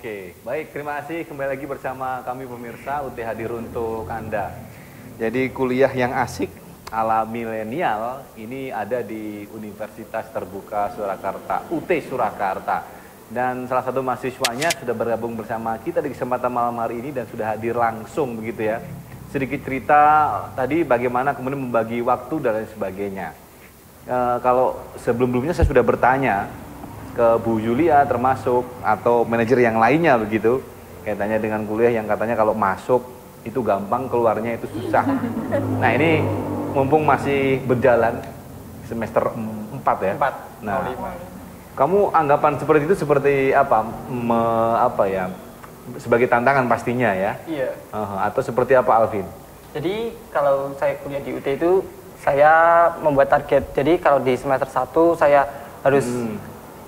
Oke, baik, terima kasih kembali lagi bersama kami pemirsa UT hadir untuk Anda. Jadi kuliah yang asik ala milenial ini ada di Universitas Terbuka Surakarta, UT Surakarta. Dan salah satu mahasiswanya sudah bergabung bersama kita di kesempatan malam hari ini dan sudah hadir langsung begitu ya. Sedikit cerita tadi bagaimana kemudian membagi waktu dan lain sebagainya. Kalau sebelum-sebelumnya saya sudah bertanya ke Bu Julia termasuk atau manajer yang lainnya begitu, kaitannya dengan kuliah yang katanya kalau masuk itu gampang, keluarnya itu susah. Nah ini mumpung masih berjalan semester 4 ya. 4. Nah, kamu anggapan seperti itu seperti apa? Sebagai tantangan pastinya ya? Iya. Atau seperti apa Alvin? Jadi kalau saya kuliah di UT itu saya membuat target. Jadi kalau di semester 1 saya harus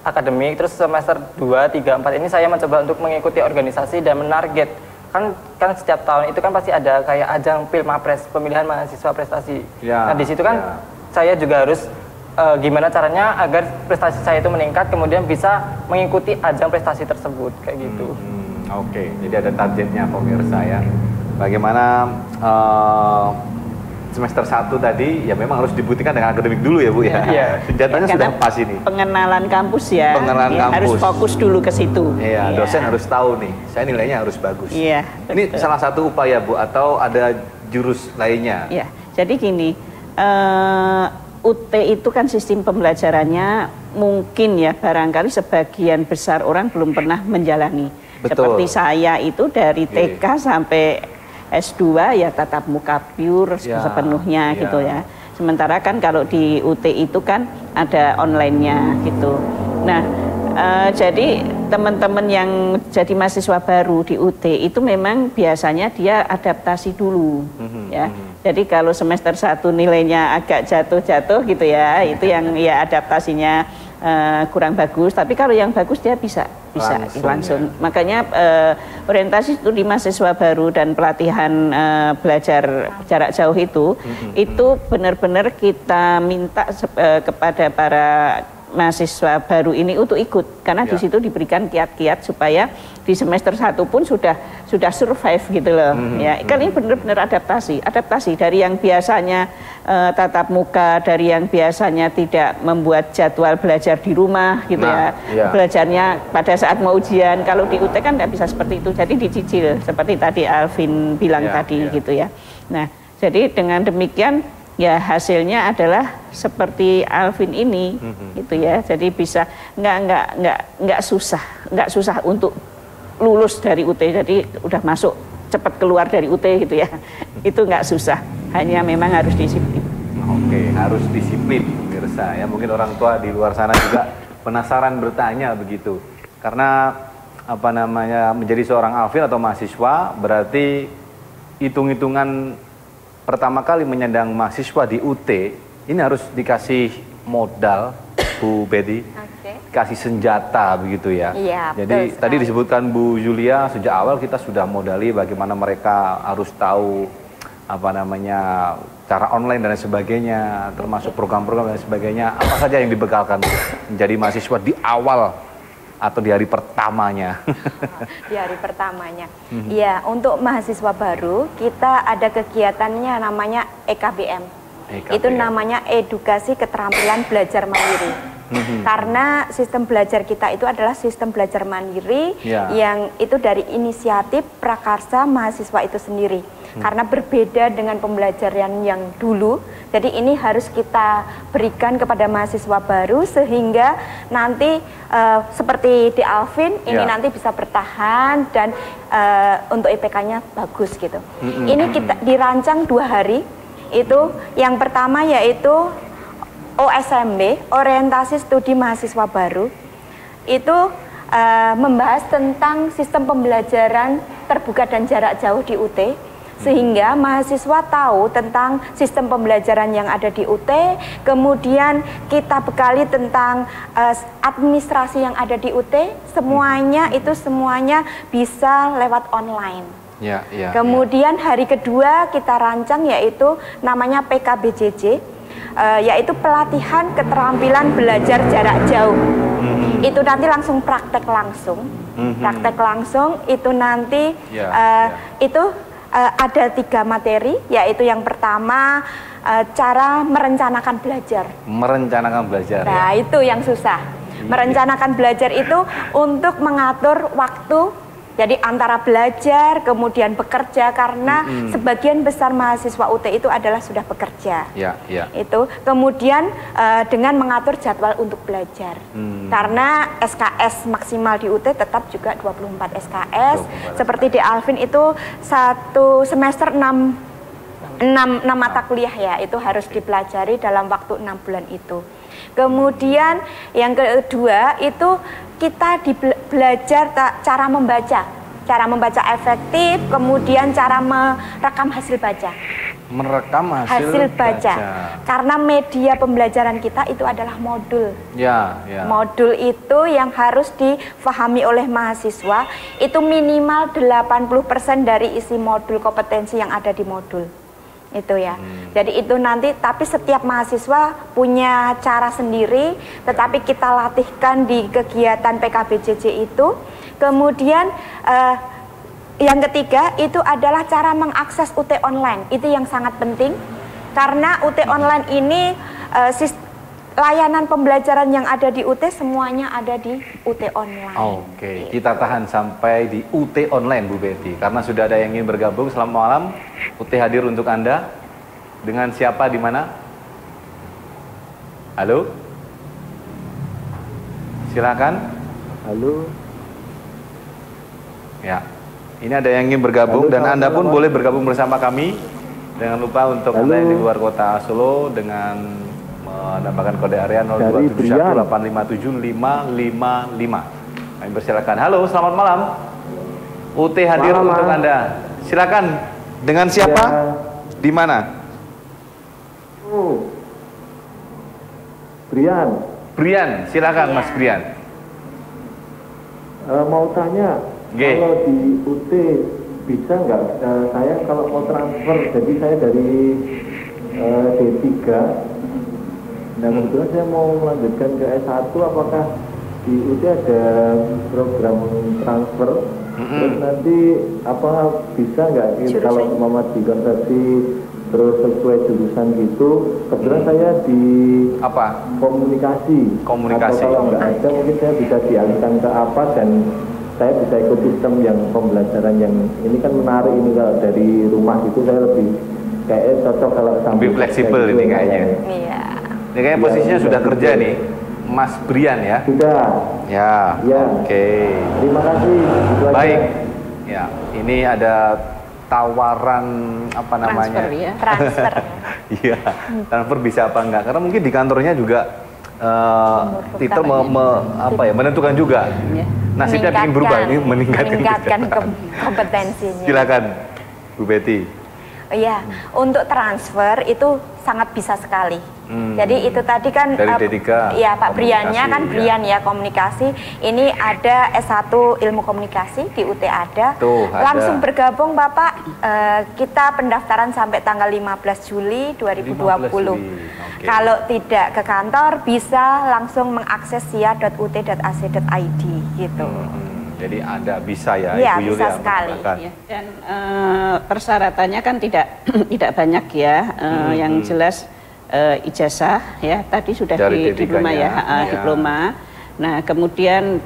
akademik, terus semester 2, 3, 4 ini saya mencoba untuk mengikuti organisasi dan menarget. Kan setiap tahun itu kan pasti ada kayak ajang Pilmapres, pemilihan mahasiswa prestasi. Ya, nah di situ kan saya juga harus gimana caranya agar prestasi saya itu meningkat, kemudian bisa mengikuti ajang prestasi tersebut kayak gitu. Oke, jadi ada targetnya pemirsa ya. Bagaimana semester 1 tadi ya memang harus dibuktikan dengan akademik dulu ya Bu ya. Iya. Senjatanya Ya, sudah pas ini. Pengenalan kampus ya. Pengenalan kampus. Harus fokus dulu ke situ. Iya, dosen harus tahu nih. Saya nilainya harus bagus. Iya. Ini salah satu upaya Bu atau ada jurus lainnya? Iya. Jadi gini, UT itu kan sistem pembelajarannya mungkin ya barangkali sebagian besar orang belum pernah menjalani. Betul. Seperti saya itu dari TK sampai S2 ya tatap muka pure sepenuhnya gitu ya. Sementara kan kalau di UT itu kan ada online-nya gitu. Nah, jadi teman-teman yang jadi mahasiswa baru di UT itu memang biasanya dia adaptasi dulu ya. Jadi kalau semester 1 nilainya agak jatuh-jatuh gitu ya, itu yang ya adaptasinya kurang bagus. Tapi kalau yang bagus dia bisa langsung. Ya. Makanya orientasi itu di mahasiswa baru dan pelatihan belajar jarak jauh itu benar-benar kita minta kepada para mahasiswa baru ini untuk ikut karena di situ diberikan kiat-kiat supaya di semester 1 pun sudah survive gitu loh ya. Kan ini benar-benar adaptasi dari yang biasanya tatap muka, dari yang biasanya tidak membuat jadwal belajar di rumah gitu belajarnya pada saat mau ujian. Kalau di UT kan tidak bisa seperti itu, jadi dicicil seperti tadi Alvin bilang tadi gitu ya. Nah jadi dengan demikian ya hasilnya adalah seperti Alvin ini gitu ya. Jadi bisa nggak susah untuk lulus dari UT. Jadi udah masuk cepat keluar dari UT gitu ya. Itu nggak susah. Hanya memang harus disiplin. Oke, harus disiplin pemirsa ya. Mungkin orang tua di luar sana juga penasaran bertanya begitu. Karena apa namanya menjadi seorang Alvin atau mahasiswa berarti hitung-hitungan pertama kali menyandang mahasiswa di UT ini harus dikasih modal Bu Betty, kasih senjata begitu ya. Iya, jadi tadi disebutkan Bu Julia sejak awal kita sudah modali bagaimana mereka harus tahu apa namanya cara online dan sebagainya, termasuk program-program dan sebagainya. Apa saja yang dibekalkan menjadi mahasiswa di awal atau di hari pertamanya? Di hari pertamanya. Iya, untuk mahasiswa baru kita ada kegiatannya namanya EKBM. Itu namanya edukasi keterampilan belajar mandiri. Karena sistem belajar kita itu adalah sistem belajar mandiri yang itu dari inisiatif prakarsa mahasiswa itu sendiri. Karena berbeda dengan pembelajaran yang dulu, jadi ini harus kita berikan kepada mahasiswa baru sehingga nanti seperti di Alvin ini nanti bisa bertahan dan untuk IPK-nya bagus gitu. Ini kita dirancang 2 hari. Itu yang pertama yaitu OSMB, orientasi studi mahasiswa baru. Itu membahas tentang sistem pembelajaran terbuka dan jarak jauh di UT. Sehingga mahasiswa tahu tentang sistem pembelajaran yang ada di UT, kemudian kita bekali tentang administrasi yang ada di UT, semuanya bisa lewat online. Kemudian hari kedua kita rancang yaitu namanya PKBJJ, yaitu pelatihan keterampilan belajar jarak jauh. itu nanti langsung praktek langsung. Praktek langsung itu nanti itu ada 3 materi, yaitu yang pertama cara merencanakan belajar. Merencanakan belajar. Nah, itu yang susah. Merencanakan belajar itu untuk mengatur waktu. Jadi antara belajar kemudian bekerja, karena sebagian besar mahasiswa UT itu adalah sudah bekerja. Itu kemudian dengan mengatur jadwal untuk belajar. Karena SKS maksimal di UT tetap juga 24 SKS. Seperti di Alvin itu 1 semester 6 mata kuliah ya, itu harus dipelajari dalam waktu 6 bulan itu. Kemudian yang kedua itu kita belajar cara membaca efektif, kemudian cara merekam hasil baca. Merekam hasil baca. Karena media pembelajaran kita itu adalah modul. Modul itu yang harus difahami oleh mahasiswa, itu minimal 80% dari isi modul kompetensi yang ada di modul. Itu ya. Jadi itu nanti, tapi setiap mahasiswa punya cara sendiri, tetapi kita latihkan di kegiatan PKBJJ itu. Kemudian yang ketiga itu adalah cara mengakses UT online. Itu yang sangat penting, karena UT online ini layanan pembelajaran yang ada di UT semuanya ada di UT online. Oke, kita tahan sampai di UT online, Bu Betty, karena sudah ada yang ingin bergabung. Selamat malam, UT hadir untuk Anda. Dengan siapa, di mana? Halo? Silakan. Halo. Ya, ini ada yang ingin bergabung. Halo, dan Anda pun boleh bergabung bersama kami. Jangan lupa untuk Anda yang di luar kota Solo dengan menambahkan kode area 02718575555. Kami persilakan. Halo, selamat malam. UT hadir untuk Anda. Silakan. Dengan siapa? Di mana? Brian, silakan Mas Brian. Mau tanya, kalau di UT bisa nggak? Saya kalau mau transfer, jadi saya dari D3. Nah, kebetulan saya mau melanjutkan ke S1, apakah di UT ada program transfer? Terus nanti apa bisa nggak kalau mama dikonversi terus sesuai jurusan gitu? Kebetulan saya di komunikasi. Atau kalau nggak ada mungkin saya bisa dialihkan ke apa, dan saya bisa ikut sistem yang pembelajaran yang ini kan menarik ini. Kalau dari rumah itu saya lebih kayak cocok kalau lebih fleksibel ini kayaknya. Iya. Ini kayaknya posisinya sudah kerja nih, Mas Brian ya? Sudah. Ya. Oke. Terima kasih. Baik. Ya, ini ada tawaran apa namanya? Transfer. Iya. Transfer bisa apa enggak? Karena mungkin di kantornya juga Tito menentukan juga. Nasibnya ingin berubah, ini meningkatkan kompetensinya. Silakan, Bu Betty. Iya, untuk transfer itu sangat bisa sekali. Jadi itu tadi kan dari D3, ya Pak Briannya kan Brian ya komunikasi. Ini ada S1 ilmu komunikasi di UT ada. Langsung bergabung Bapak. Kita pendaftaran sampai tanggal 15 Juli 2020. Kalau tidak ke kantor bisa langsung mengakses sia.ut.ac.id gitu. Jadi ada bisa ya, ya Ibu bisa Yulia sekali. Ya, dan persyaratannya kan tidak banyak ya. Yang jelas ijazah ya tadi sudah di diploma ya, diploma. Nah kemudian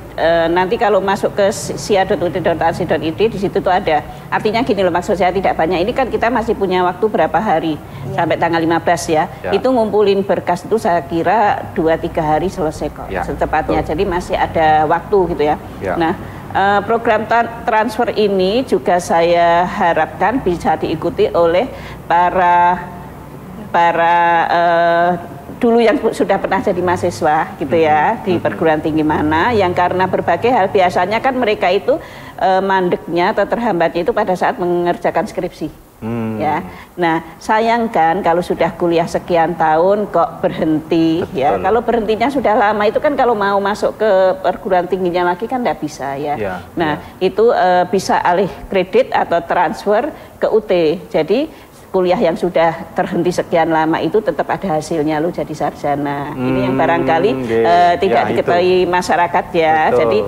nanti kalau masuk ke sia.ut.ac.id di situ tuh ada. Artinya gini loh, maksud saya tidak banyak. Ini kan kita masih punya waktu berapa hari sampai tanggal 15 ya. Itu ngumpulin berkas itu saya kira 2-3 hari selesai kok secepatnya. Jadi masih ada waktu gitu ya. Nah program transfer ini juga saya harapkan bisa diikuti oleh para dulu yang sudah pernah jadi mahasiswa gitu ya di perguruan tinggi mana, yang karena berbagai hal biasanya kan mereka itu mandeknya atau terhambatnya itu pada saat mengerjakan skripsi. Ya, nah sayangkan kalau sudah kuliah sekian tahun kok berhenti. Ya, kalau berhentinya sudah lama itu kan kalau mau masuk ke perguruan tingginya lagi kan tidak bisa ya. Nah itu bisa alih kredit atau transfer ke UT. Jadi kuliah yang sudah terhenti sekian lama itu tetap ada hasilnya, lo jadi sarjana. Ini yang barangkali tidak diketahui masyarakat ya. Betul, jadi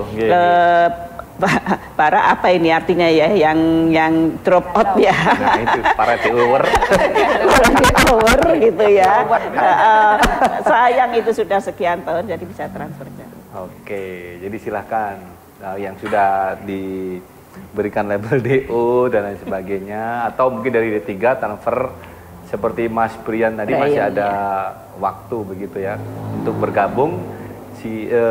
para apa ini artinya ya, yang drop out ya. Nah itu para DOwer. gitu ya. Sayang itu sudah sekian tahun jadi bisa transfer. Oke, jadi silahkan yang sudah diberikan label DO dan lain sebagainya, atau mungkin dari D3 transfer seperti Mas Brian tadi masih ada waktu begitu ya untuk bergabung.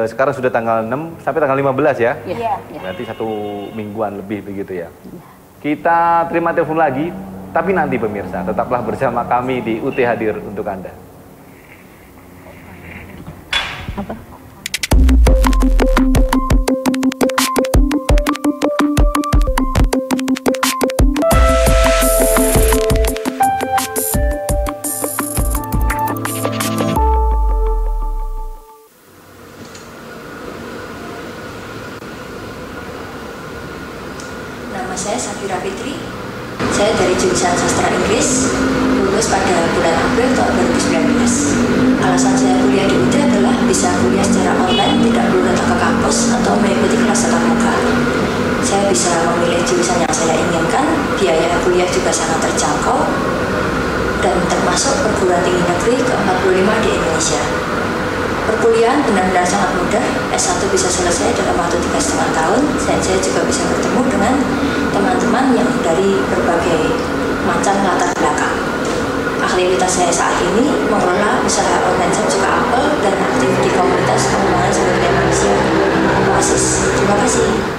Sekarang sudah tanggal 6 sampai tanggal 15 ya? Iya. Berarti 1 mingguan lebih begitu ya. Kita terima telepon lagi, tapi nanti pemirsa tetaplah bersama kami di UT Hadir untuk Anda. Apa? Saya Safira Fitri, saya dari jurusan Sastra Inggris, lulus pada bulan April tahun 2019. Alasan saya kuliah di UT adalah bisa kuliah secara online, tidak perlu datang ke kampus atau mengikuti kelas tatap muka. Saya bisa memilih jurusan yang saya inginkan, biaya kuliah juga sangat terjangkau, dan termasuk perguruan tinggi negeri ke-45 di Indonesia. Perkuliahan benar-benar sangat mudah, S1 bisa selesai dalam waktu 3,5 tahun, dan saya juga bisa bertemu dengan teman-teman yang dari berbagai macam latar belakang. Aktivitas saya saat ini mengelola usaha online shop juga Apple dan aktif di komunitas pengembangan sumber daya manusia Oasis. Terima kasih.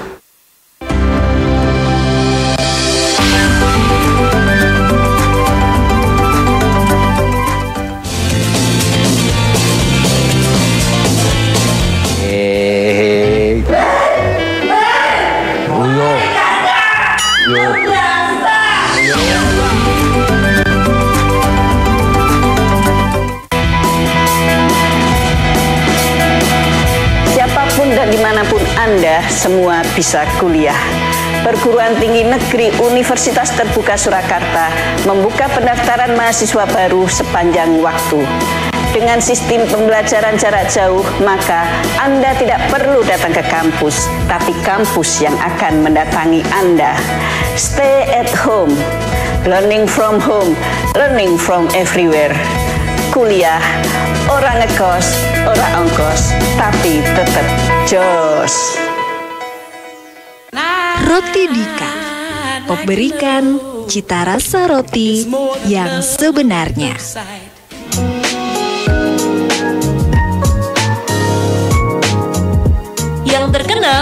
Siapapun dan dimanapun Anda semua bisa kuliah. Perguruan Tinggi Negeri Universitas Terbuka Surakarta membuka pendaftaran mahasiswa baru sepanjang waktu. Dengan sistem pembelajaran jarak jauh, maka Anda tidak perlu datang ke kampus, tapi kampus yang akan mendatangi Anda. Stay at home, learning from home, learning from everywhere. Kuliah, orang ngekos, orang ongkos, tapi tetap jos. Roti Dika, memberikan cita rasa roti yang sebenarnya.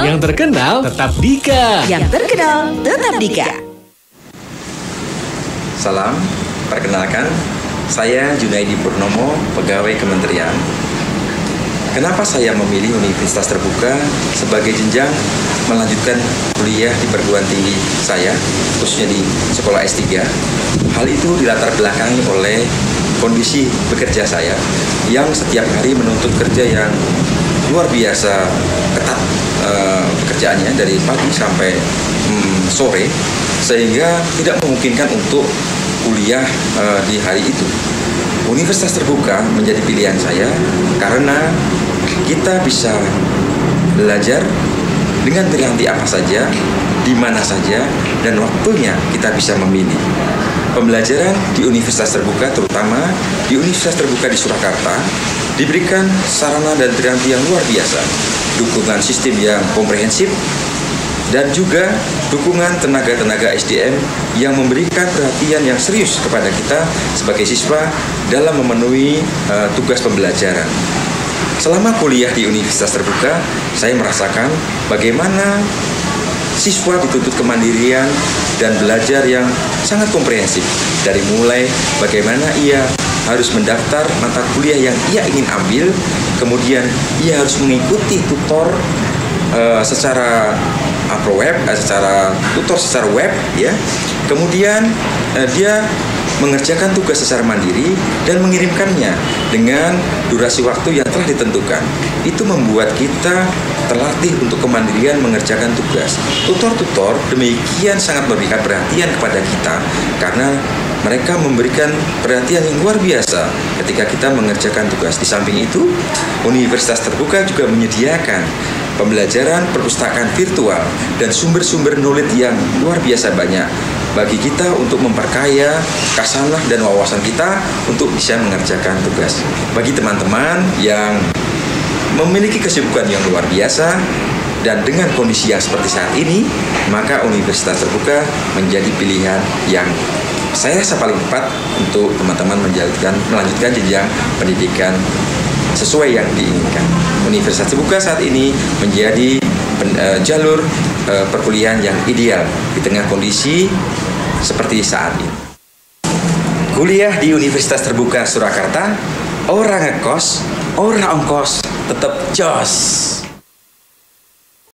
Yang terkenal tetap Dika. Yang terkenal tetap Dika. Salam, perkenalkan, saya Junaidi Purnomo, pegawai kementerian. Kenapa saya memilih Universitas Terbuka sebagai jenjang melanjutkan kuliah di perguruan tinggi saya, khususnya di sekolah S3? Hal itu dilatar belakangi oleh kondisi bekerja saya yang setiap hari menuntut kerja yang luar biasa ketat pekerjaannya dari pagi sampai sore, sehingga tidak memungkinkan untuk kuliah di hari itu. Universitas Terbuka menjadi pilihan saya karena kita bisa belajar dengan berhenti apa saja, di mana saja, dan waktunya kita bisa memilih. Pembelajaran di Universitas Terbuka, terutama di Universitas Terbuka di Surakarta, diberikan sarana dan piranti yang luar biasa, dukungan sistem yang komprehensif, dan juga dukungan tenaga-tenaga SDM yang memberikan perhatian yang serius kepada kita sebagai siswa dalam memenuhi tugas pembelajaran. Selama kuliah di Universitas Terbuka, saya merasakan bagaimana siswa dituntut kemandirian dan belajar yang sangat komprehensif, dari mulai bagaimana ia harus mendaftar mata kuliah yang ia ingin ambil, kemudian ia harus mengikuti tutor secara tutor secara web, ya. Kemudian dia mengerjakan tugas secara mandiri dan mengirimkannya dengan durasi waktu yang telah ditentukan. Itu membuat kita terlatih untuk kemandirian mengerjakan tugas. Tutor-tutor demikian sangat memberikan perhatian kepada kita karena mereka memberikan perhatian yang luar biasa ketika kita mengerjakan tugas. Di samping itu, Universitas Terbuka juga menyediakan pembelajaran perpustakaan virtual dan sumber-sumber knowledge yang luar biasa banyak bagi kita untuk memperkaya khasanah dan wawasan kita untuk bisa mengerjakan tugas. Bagi teman-teman yang memiliki kesibukan yang luar biasa dan dengan kondisi yang seperti saat ini, maka Universitas Terbuka menjadi pilihan yang saya rasa paling tepat untuk teman-teman melanjutkan jenjang pendidikan sesuai yang diinginkan. Universitas Terbuka saat ini menjadi jalur perkuliahan yang ideal di tengah kondisi seperti saat ini. Kuliah di Universitas Terbuka Surakarta, orang ngekos, orang ongkos, tetap jos.